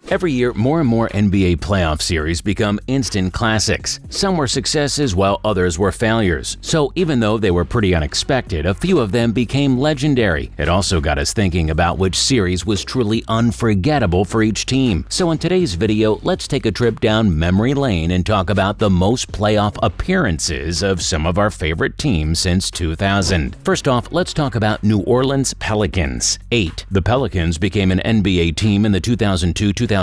Every year, more and more NBA playoff series become instant classics. Some were successes while others were failures. So even though they were pretty unexpected, a few of them became legendary. It also got us thinking about which series was truly unforgettable for each team. So in today's video, let's take a trip down memory lane and talk about the most playoff appearances of some of our favorite teams since 2000. First off, let's talk about New Orleans Pelicans. 8. The Pelicans became an NBA team in the 2002-2003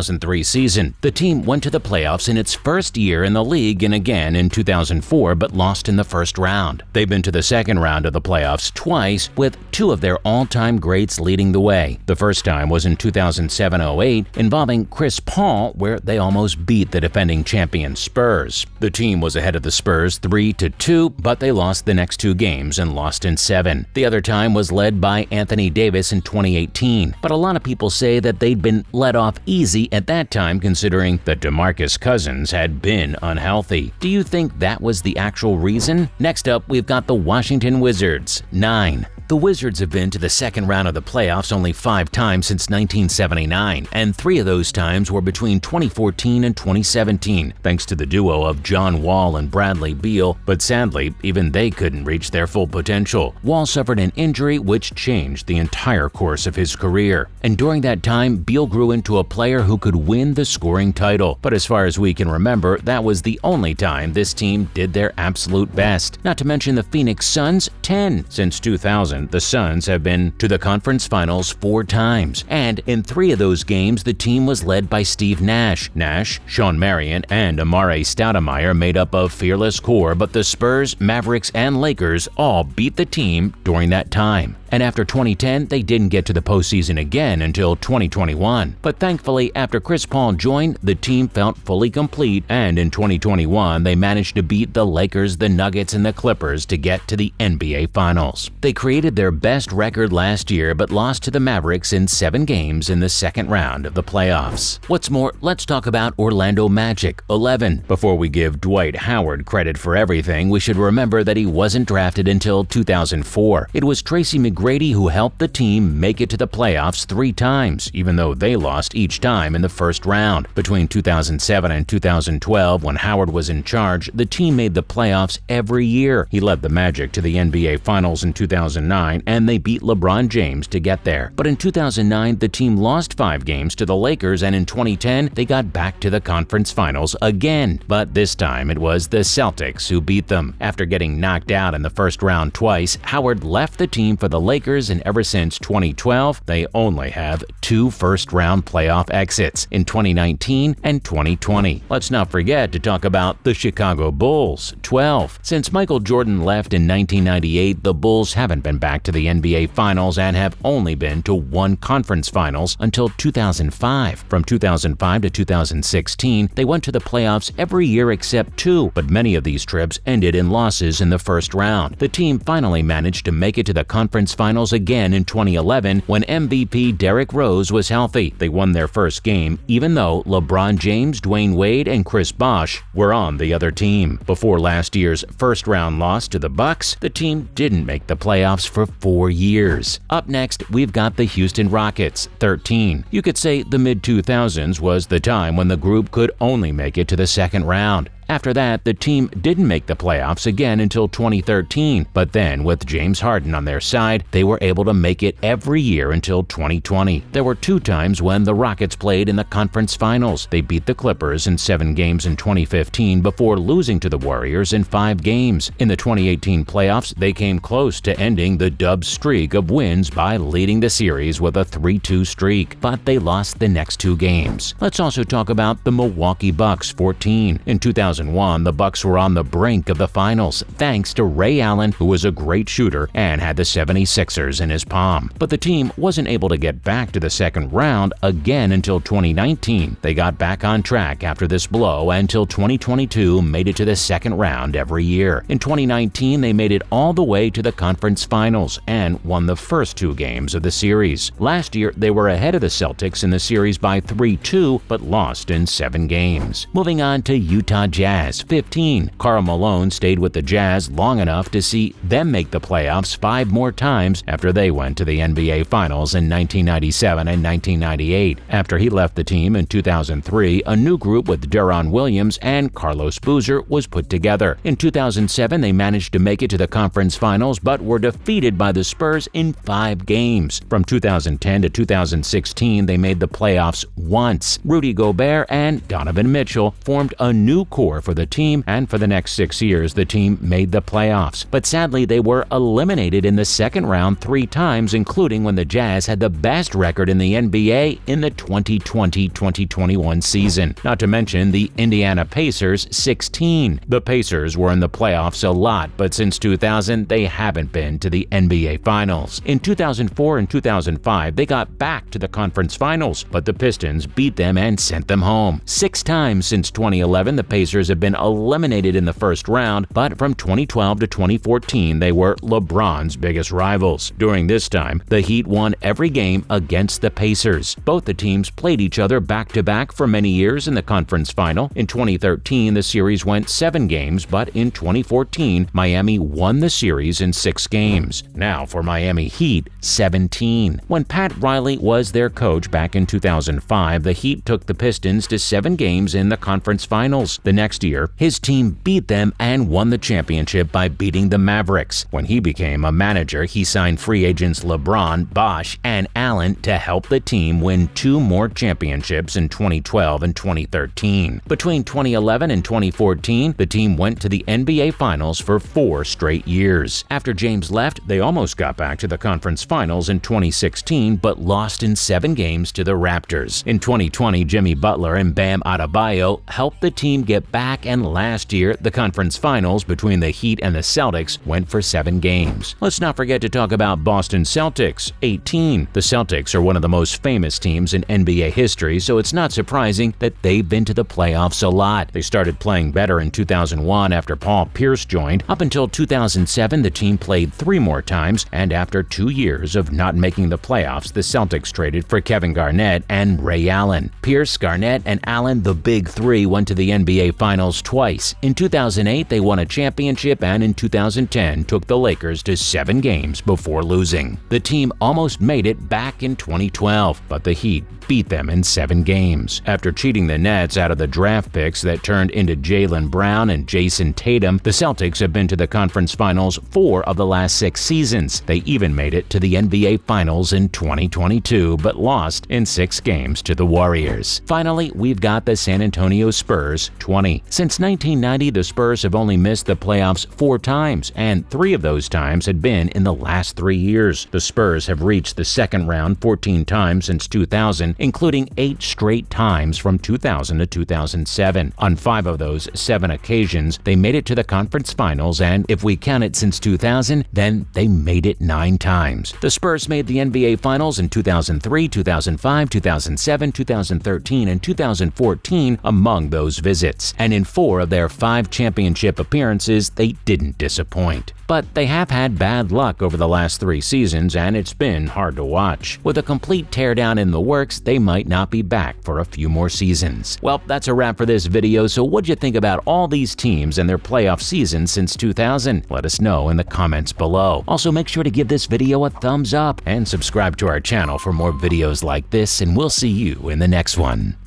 season. The team went to the playoffs in its first year in the league and again in 2004, but lost in the first round. They've been to the second round of the playoffs twice, with two of their all-time greats leading the way. The first time was in 2007-08, involving Chris Paul, where they almost beat the defending champion Spurs. The team was ahead of the Spurs 3-2, but they lost the next two games and lost in 7. The other time was led by Anthony Davis in 2018, but a lot of people say that they'd been let off easy at that time, considering that DeMarcus Cousins had been unhealthy. Do you think that was the actual reason? Next up, we've got the Washington Wizards. 9. The Wizards have been to the second round of the playoffs only 5 times since 1979, and 3 of those times were between 2014 and 2017, thanks to the duo of John Wall and Bradley Beal, but sadly, even they couldn't reach their full potential. Wall suffered an injury which changed the entire course of his career, and during that time, Beal grew into a player who could win the scoring title. But as far as we can remember, that was the only time this team did their absolute best. Not to mention the Phoenix Suns, 10. Since 2000, the Suns have been to the conference finals 4 times, and in 3 of those games, the team was led by Steve Nash. Nash, Sean Marion, and Amare Stoudemire made up a fearless core, but the Spurs, Mavericks, and Lakers all beat the team during that time. And after 2010, they didn't get to the postseason again until 2021. But thankfully, after Chris Paul joined, the team felt fully complete, and in 2021, they managed to beat the Lakers, the Nuggets, and the Clippers to get to the NBA Finals. They created their best record last year, but lost to the Mavericks in 7 games in the second round of the playoffs. What's more, let's talk about Orlando Magic. 11. Before we give Dwight Howard credit for everything, we should remember that he wasn't drafted until 2004. It was Tracy McGrady who helped the team make it to the playoffs 3 times, even though they lost each time in the first round. Between 2007 and 2012, when Howard was in charge, the team made the playoffs every year. He led the Magic to the NBA Finals in 2009, and they beat LeBron James to get there. But in 2009, the team lost 5 games to the Lakers, and in 2010, they got back to the conference finals again. But this time, it was the Celtics who beat them. After getting knocked out in the first round twice, Howard left the team for the Lakers, and ever since 2012, they only have 2 first-round playoff exits in 2019 and 2020. Let's not forget to talk about the Chicago Bulls. 12. Since Michael Jordan left in 1998, the Bulls haven't been back to the NBA Finals and have only been to 1 conference finals until 2005. From 2005 to 2016, they went to the playoffs every year except 2, but many of these trips ended in losses in the first round. The team finally managed to make it to the conference finals again in 2011 when MVP Derrick Rose was healthy. They won their first game, even though LeBron James, Dwayne Wade, and Chris Bosh were on the other team. Before last year's first-round loss to the Bucks, the team didn't make the playoffs for 4 years. Up next, we've got the Houston Rockets. 13. You could say the mid-2000s was the time when the group could only make it to the second round. After that, the team didn't make the playoffs again until 2013, but then with James Harden on their side, they were able to make it every year until 2020. There were 2 times when the Rockets played in the conference finals. They beat the Clippers in 7 games in 2015 before losing to the Warriors in 5 games. In the 2018 playoffs, they came close to ending the Dubs streak of wins by leading the series with a 3-2 streak, but they lost the next 2 games. Let's also talk about the Milwaukee Bucks. 14. In 2001, the Bucks were on the brink of the finals, thanks to Ray Allen, who was a great shooter and had the 76ers in his palm. But the team wasn't able to get back to the second round again until 2019. They got back on track after this blow until 2022 made it to the second round every year. In 2019, they made it all the way to the conference finals and won the first 2 games of the series. Last year, they were ahead of the Celtics in the series by 3-2, but lost in 7 games. Moving on to Utah Jazz. Jazz, 15. Karl Malone stayed with the Jazz long enough to see them make the playoffs 5 more times after they went to the NBA Finals in 1997 and 1998. After he left the team in 2003, a new group with Deron Williams and Carlos Boozer was put together. In 2007, they managed to make it to the conference finals but were defeated by the Spurs in 5 games. From 2010 to 2016, they made the playoffs once. Rudy Gobert and Donovan Mitchell formed a new core for the team, and for the next 6 years, the team made the playoffs. But sadly, they were eliminated in the second round 3 times, including when the Jazz had the best record in the NBA in the 2020-2021 season. Not to mention the Indiana Pacers, 16. The Pacers were in the playoffs a lot, but since 2000, they haven't been to the NBA Finals. In 2004 and 2005, they got back to the conference finals, but the Pistons beat them and sent them home. 6 times since 2011, the Pacers have been eliminated in the first round, but from 2012 to 2014, they were LeBron's biggest rivals. During this time, the Heat won every game against the Pacers. Both the teams played each other back-to-back for many years in the conference final. In 2013, the series went 7 games, but in 2014, Miami won the series in 6 games. Now for Miami Heat, 17. When Pat Riley was their coach back in 2005, the Heat took the Pistons to 7 games in the conference finals. The next year, his team beat them and won the championship by beating the Mavericks. When he became a manager, he signed free agents LeBron, Bosh, and Allen to help the team win 2 more championships in 2012 and 2013. Between 2011 and 2014, the team went to the NBA Finals for 4 straight years. After James left, they almost got back to the conference finals in 2016, but lost in 7 games to the Raptors. In 2020, Jimmy Butler and Bam Adebayo helped the team get back, and last year, the conference finals between the Heat and the Celtics went for 7 games. Let's not forget to talk about Boston Celtics, 18. The Celtics are one of the most famous teams in NBA history, so it's not surprising that they've been to the playoffs a lot. They started playing better in 2001 after Paul Pierce joined. Up until 2007, the team played 3 more times, and after 2 years of not making the playoffs, the Celtics traded for Kevin Garnett and Ray Allen. Pierce, Garnett, and Allen, the Big Three, went to the NBA Finals twice. In 2008, they won a championship, and in 2010 took the Lakers to 7 games before losing. The team almost made it back in 2012, but the Heat beat them in 7 games. After cheating the Nets out of the draft picks that turned into Jaylen Brown and Jason Tatum, the Celtics have been to the conference finals 4 of the last 6 seasons. They even made it to the NBA Finals in 2022, but lost in 6 games to the Warriors. Finally, we've got the San Antonio Spurs, 20. Since 1990, the Spurs have only missed the playoffs 4 times, and 3 of those times had been in the last 3 years. The Spurs have reached the second round 14 times since 2000, including 8 straight times from 2000 to 2007. On 5 of those 7 occasions, they made it to the conference finals, and if we count it since 2000, then they made it 9 times. The Spurs made the NBA Finals in 2003, 2005, 2007, 2013, and 2014 among those visits. And in 4 of their 5 championship appearances, they didn't disappoint. But they have had bad luck over the last 3 seasons, and it's been hard to watch. With a complete teardown in the works, they might not be back for a few more seasons. Well, that's a wrap for this video, so what'd you think about all these teams and their playoff seasons since 2000? Let us know in the comments below. Also, make sure to give this video a thumbs up and subscribe to our channel for more videos like this, and we'll see you in the next one.